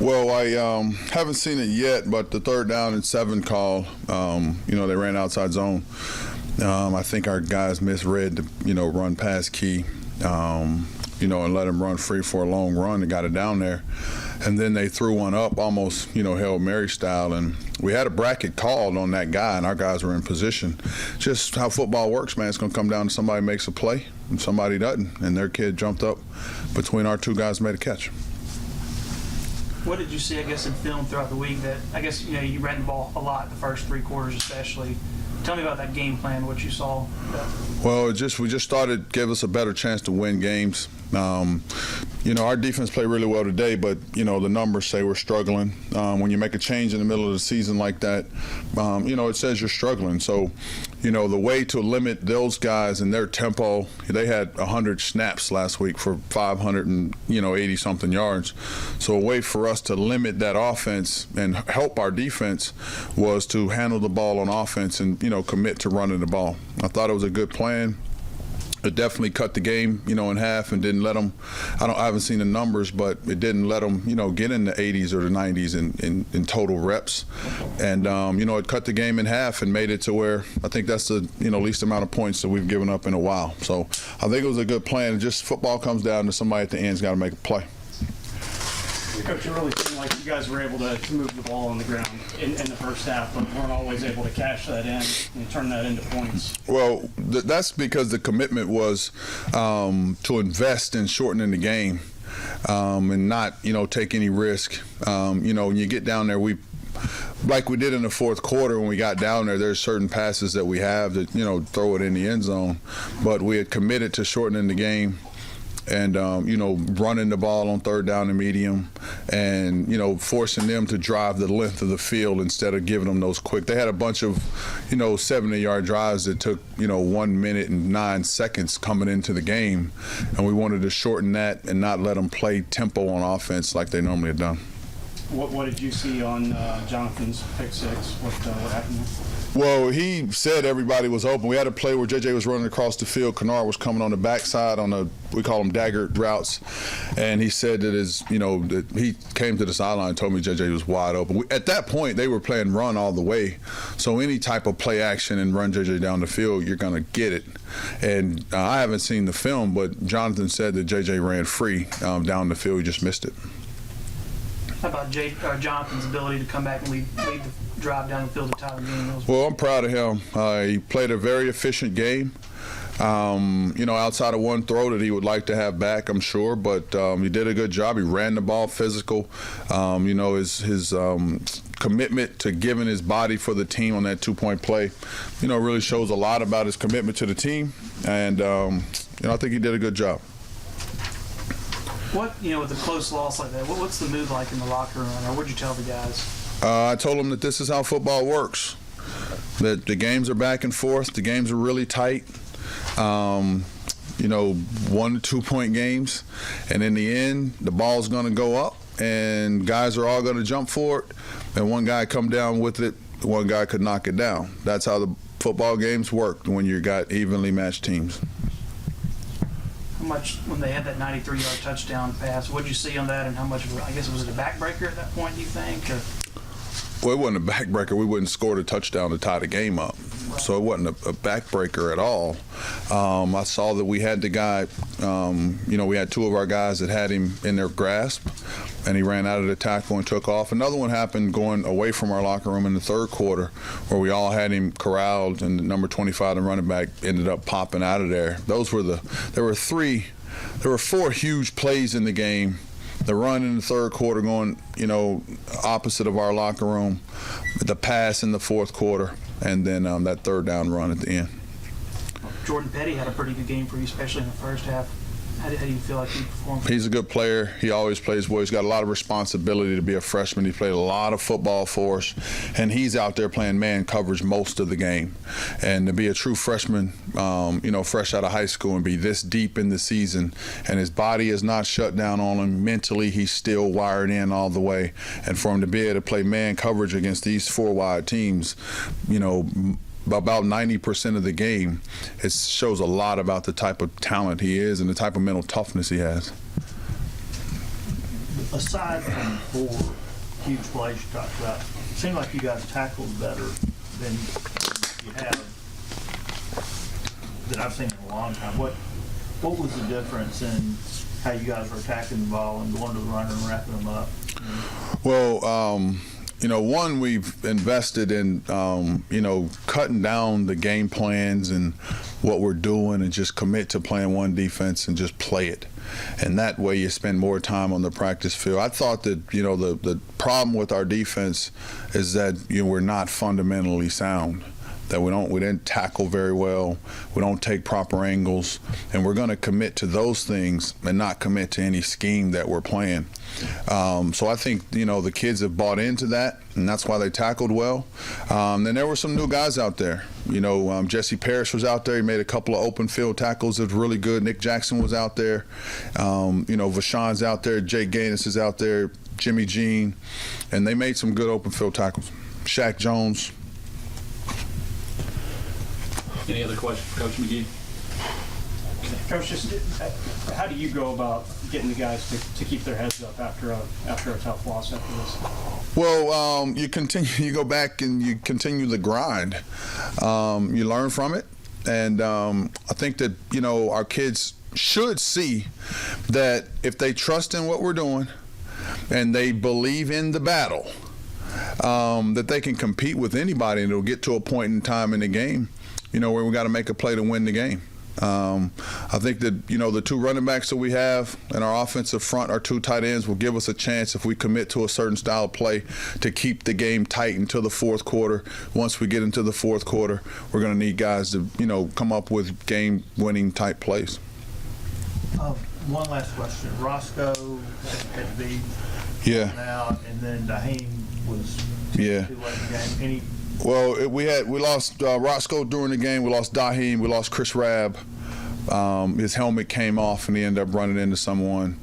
Well, I haven't seen it yet, but the 3rd down and 7 call, they ran outside zone. I think our guys misread the, run past Key, and let him run free for a long run and got it down there. And then they threw one up almost, Hail Mary style. And we had a bracket called on that guy, and our guys were in position. Just how football works, man. It's going to come down to somebody makes a play and somebody doesn't. And their kid jumped up between our 2 guys and made a catch. What did you see, I guess, in film throughout the week that, I guess, you ran the ball a lot the first 3 quarters especially. Tell me about that game plan, what you saw. Well, we just thought it'd give us a better chance to win games. Our defense played really well today, but, the numbers say we're struggling. When you make a change in the middle of the season like that, it says you're struggling. So, the way to limit those guys and their tempo, they had 100 snaps last week for 580-something yards. So a way for us to limit that offense and help our defense was to handle the ball on offense and, commit to running the ball. I thought it was a good plan. It definitely cut the game, in half and didn't let them. I haven't seen the numbers, but it didn't let them, get in the 80s or the 90s in total reps. And it cut the game in half and made it to where I think that's the least amount of points that we've given up in a while. So I think it was a good plan. Just football comes down to somebody at the end's got to make a play. Coach, it really seemed like you guys were able to move the ball on the ground in the first half, but weren't always able to cash that in and turn that into points. Well, that's because the commitment was to invest in shortening the game and not, take any risk. When you get down there, like we did in the 4th quarter when we got down there, there's certain passes that we have that, throw it in the end zone. But we had committed to shortening the game and, running the ball on 3rd down and medium and, forcing them to drive the length of the field instead of giving them those quick. They had a bunch of, 70-yard drives that took, 1 minute and 9 seconds coming into the game, and we wanted to shorten that and not let them play tempo on offense like they normally have done. What did you see on Jonathan's pick 6? What happened there? Well, he said everybody was open. We had a play where JJ was running across the field. Kennard was coming on the backside on we call them dagger routes, and he said that that he came to the sideline and told me JJ was wide open. At that point, they were playing run all the way, so any type of play action and run JJ down the field, you're going to get it. And I haven't seen the film, but Jonathan said that JJ ran free down the field. He just missed it. How about Jonathan's ability to come back and lead the drive down the field to tie the game? Well, I'm proud of him. He played a very efficient game. Outside of one throw that he would like to have back, I'm sure, but he did a good job. He ran the ball physical. His commitment to giving his body for the team on that 2-point play, really shows a lot about his commitment to the team. And, I think he did a good job. What, with a close loss like that, what's the mood like in the locker room? Or what'd you tell the guys? I told them that this is how football works, that the games are back and forth, the games are really tight, 1 to 2-point games, and in the end, the ball's going to go up, and guys are all going to jump for it, and one guy come down with it, one guy could knock it down. That's how the football games work when you got evenly matched teams. How much, when they had that 93-yard touchdown pass, what did you see on that, and how much, I guess, was it a backbreaker at that point, do you think? Or? Well, it wasn't a backbreaker. We wouldn't score the touchdown to tie the game up. Right. So it wasn't a backbreaker at all. I saw that we had the guy, we had 2 of our guys that had him in their grasp, and he ran out of the tackle and took off. Another one happened going away from our locker room in the 3rd quarter where we all had him corralled, and the number 25, the running back, ended up popping out of there. There were 4 huge plays in the game. The run in the 3rd quarter going, opposite of our locker room, the pass in the 4th quarter, and then that 3rd down run at the end. Jordan Petty had a pretty good game for you, especially in the first half. How do you feel like he performed? He's a good player. He always plays well. He's got a lot of responsibility to be a freshman. He played a lot of football for us, and he's out there playing man coverage most of the game. And to be a true freshman, fresh out of high school and be this deep in the season, and his body is not shut down on him. Mentally, he's still wired in all the way. And for him to be able to play man coverage against these 4 wide teams, about 90% of the game, it shows a lot about the type of talent he is and the type of mental toughness he has. aside from the 4 huge plays you talked about, it seemed like you guys tackled better than you have, that I've seen in a long time. What was the difference in how you guys were attacking the ball and going to the runner and wrapping them up? Well, one, we've invested in, cutting down the game plans and what we're doing and just commit to playing one defense and just play it. And that way you spend more time on the practice field. I thought that, the problem with our defense is that, we're not fundamentally sound. That we didn't tackle very well, we don't take proper angles, and we're going to commit to those things and not commit to any scheme that we're playing. So I think the kids have bought into that, and that's why they tackled well. Then there were some new guys out there. Jesse Parrish was out there. He made a couple of open field tackles that was really good. Nick Jackson was out there. Vashon's out there. Jake Gaines is out there. Jimmy Jean, and they made some good open field tackles. Shaq Jones. Any other questions for Coach McGee? Coach, just how do you go about getting the guys to keep their heads up after a tough loss after this? Well, you go back and you continue the grind. You learn from it, and I think that our kids should see that if they trust in what we're doing and they believe in the battle, that they can compete with anybody, and it'll get to a point in time in the game where we got to make a play to win the game. I think that, the 2 running backs that we have in our offensive front, our 2 tight ends, will give us a chance if we commit to a certain style of play to keep the game tight until the 4th quarter. Once we get into the 4th quarter, we're going to need guys to, come up with game-winning type plays. One last question. Roscoe had to be out, and then Daheem was too late in the game. Well, we lost Roscoe during the game. We lost Daheem. We lost Chris Rabb. His helmet came off, and he ended up running into someone.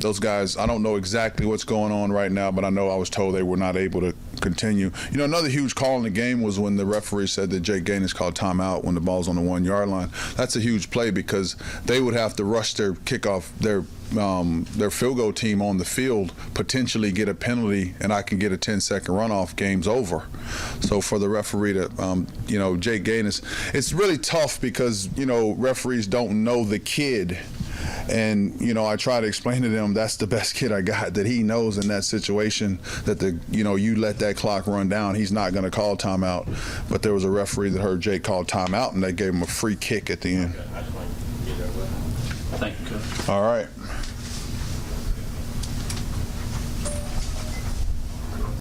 Those guys, I don't know exactly what's going on right now, but I know I was told they were not able to continue. Another huge call in the game was when the referee said that Jake Gaines called timeout when the ball's on the 1-yard line. That's a huge play because they would have to rush their kickoff, their field goal team on the field, potentially get a penalty, and I can get a 10-second runoff, game's over. So for the referee to, Jake Gaines, it's really tough because, referees don't know the kid. And, I try to explain to them that's the best kid I got, that he knows in that situation that you let that clock run down, he's not going to call timeout. But there was a referee that heard Jake call timeout, and they gave him a free kick at the end. Thank you, Coach. All right.